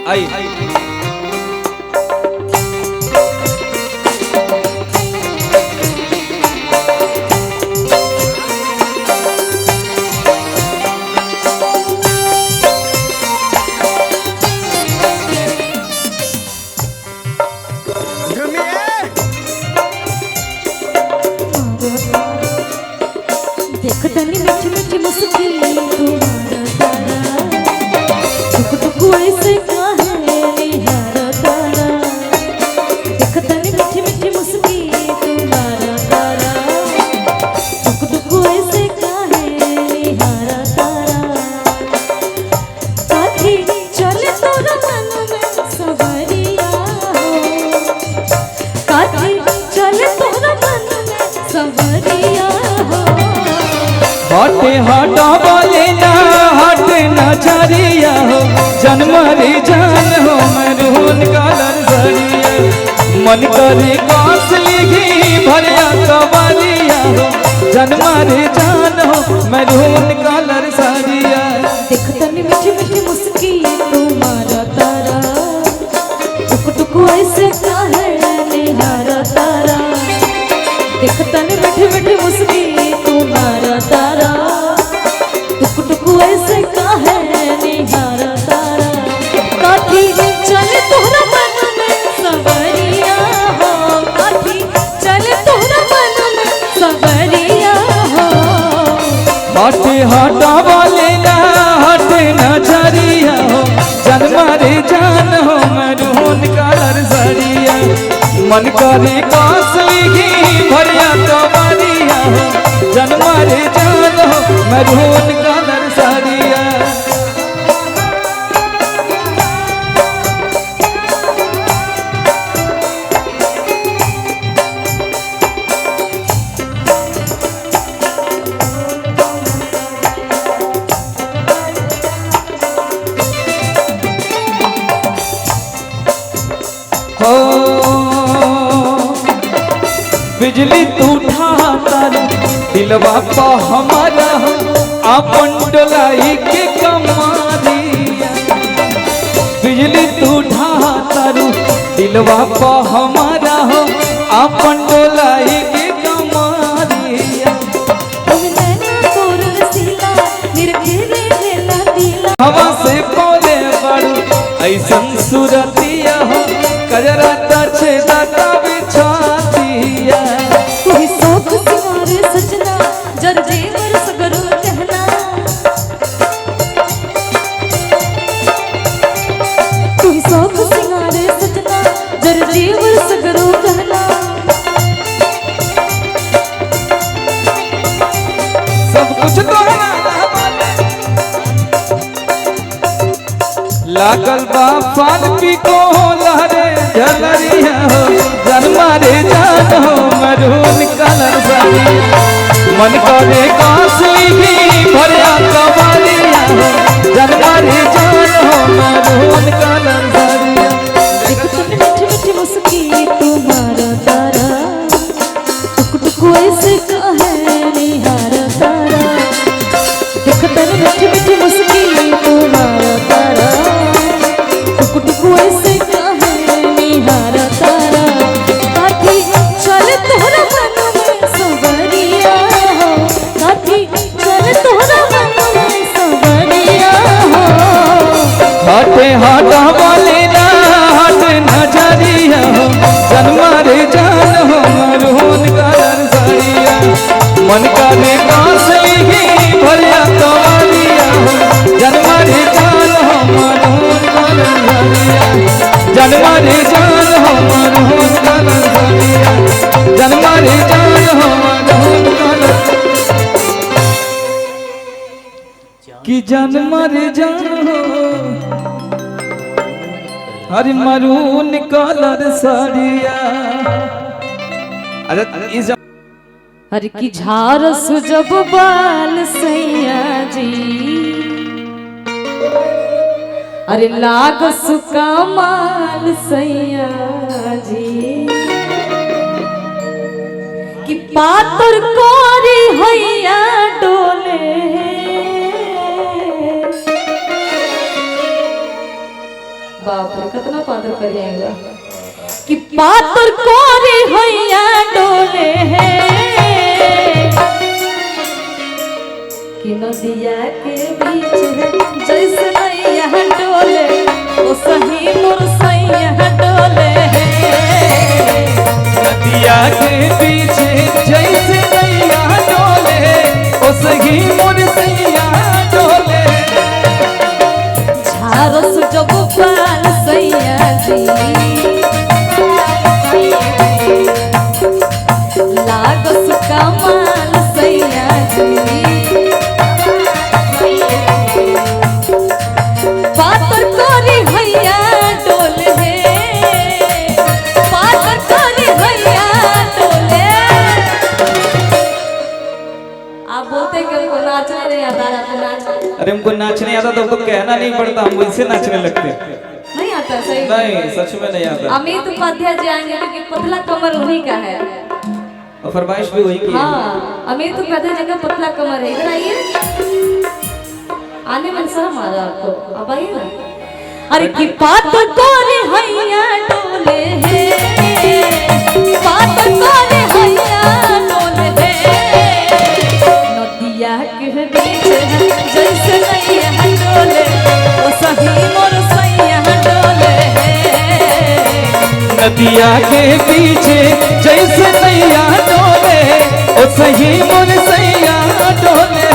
आई देख तनी मीठी मीठी मुस्की तुम्हारा तारा टुक टुक ऐसे काहे निहारा तारा। देख तनी मीठी मीठी मुस्की तुम्हारा तारा टुक टुक ऐसे काहे निहारा तारा। साथी चले तोरा मन में सवरिया हो, साथी चले तोरा मन में सवरिया हो। हटे हटा बोले ना हट नजरिया हो जनमरी जान हो मरून कलर सरिया मन करे कासली घी भरिया कवरिया हो जनमरी जान हो मरून कलर सरिया। देख तनी मीठी मीठी मुस्की तुम्हारा तारा टुक टुक ऐसे काहे निहारा तारा। देख तनी मीठी मीठी मुस्की तुम्हारा तारा टुक टुक ऐसे काहे निहारा तारा। काठी चले तोहरा मन में सवरिया हो, काठी चले तोहरा मन में सवरिया हो। हटे हटा बोले ना हट नजरिया हो जनमरी जान हो मरून कलर सरिया मन करे कासली घी भरिया कवरिया हो जनमरी जान हो मरून कलर सरिया। हो बिजली तू ठातर दिलवा पा हमारा हो अपन डोलाई के कमारिया। बिजली तू ठातर दिलवा पा हमारा हो अपन डोलाई के कमारिया। हवा से बोले बड़ू ऐसन सूरतिया हो कजरा तछे दाता बिछातिया। तू ही शौक सिवारे सजना जर जेवर सगरो कहना। तू ही शौक सिवारे सजना जर जेवर सगरो कहना। सब कुछ तो लागल बा फान पी को लहरे झलरिया हो जनमरे जान हो मरून कलर सरिया मन करे कासली घी भरिया कवरिया हो जनमरे जान हो मरून कलर सरिया। देख तनी मीठी मीठी मुस्की तुम्हारा तारा टुक टुक ऐसे काहे निहारा तारा। देख तनी मीठी मीठी मुस्की तुम्हारा तारा टुक टुक ऐसे काहे निहारा तारा। काठी चले तोहरा मन में सवरिया हो, काठी चले तोहरा मन में सवरिया हो। हटे हटा बोले ना हट नजरिया हो जनमरे जान हो मरून कलर सरिया मन करे कासली घी भरिया कवरिया हो जनमरे जान हो मरून कलर सरिया जनमरे जान हो मरून कलर सरिया जनमरे जान हो मरून कलर कि जनमरे जान हो हरि मरून कलर सरिया। अरे इस हर की झारस जब बाल सैया जी अरे लागस कमाल सैया जी कि पातर कोरी हैया डोले बाप रे कितना पातर करिएगा कि पातर कोरे हैया डोले है कि नदिया के बीच जैसे नैया डोले ओ सही मोर सैया डोले है नदिया के पीछे जैसे नैया डोले ओ सही मोर सैया डोले झारस जब पाल सैया जी लागस कमाल सैया जी पातर कोरी हैया डोले है पातर कोरी हैया डोले। आप बोलते कि हमको नाचने नहीं आता आपको नाचने अरे हमको नाचने आता तो हमको कहना नहीं पड़ता, हम वैसे नाचने लगते। नहीं आता सही नहीं सच में नहीं आता। अमित उपाध्याय जी आएंगे क्योंकि पतला कमर उन्हीं का है। और फरमाइश भी वही की है। हाँ अमित उपाध्याय जी का पतला कमर है। इधर आइए, आने में शर्म आ रहा आपको, अब आइए ना। अरे की बात कोरे हैया डोले है बात कोरे हैया डोले है नदिया के बीच जैसे नैया डोले ओ सही मोर सैया डोले है नदिया के पीछे जैसे नैया डोले ओ सही मोर सैया डोले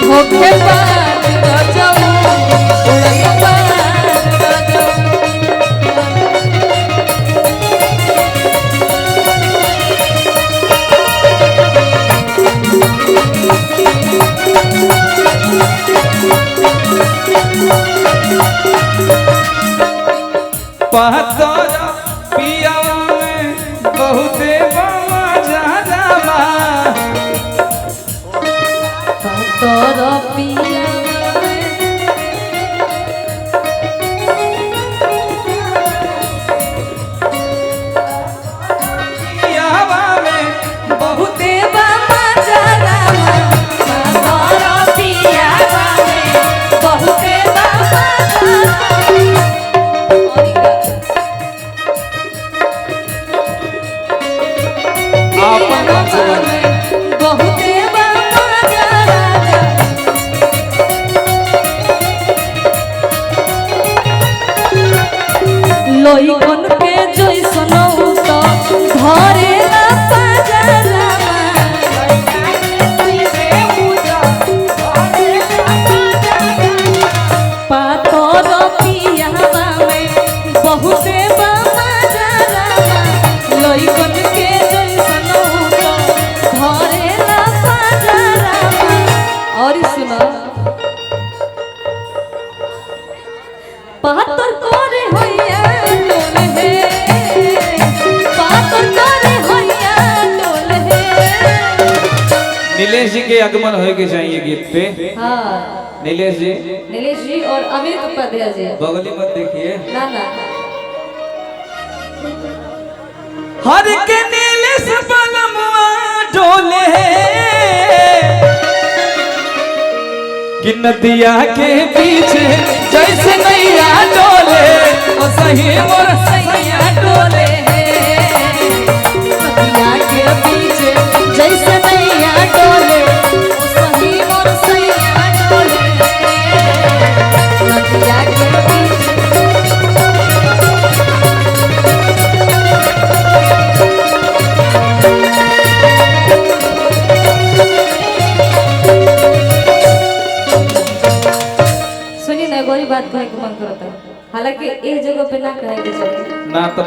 होके बात रचऊ उड़न बात रचऊ पातर पिया में बहुते मजा जावा पातर पिया पियावा में बहुते मजा रामा पातर पिया बहुते बहुते लोई कन के जैसन तो घरे ना पाजरामा पातर पियावा में बहुते मजारामा लोई कन के जैसन तो घरे ना पाजरामा। और सुनो पातर कोरे हैया डोले है पातर कोरे हैया डोले है। नीलेश जी के आगमन होए के चाहिए गीत पे। हाँ नीलेश जी और अमित उपाध्याय जी बगली मत देखिए। ना ना हर के नीलेश बलमुआ डोले कि नदिया के पीछे जैसे नैया डोले ओ सही मोर सैया डोले नदिया के पीछे जैसे नैया डोले ओ सही मोर सैया डोले नदिया के पीछे सुनिए ना, गोरी बात कहे के मन करता है, हालांकि एक जगह पे ना कहे के चाहिए ना तो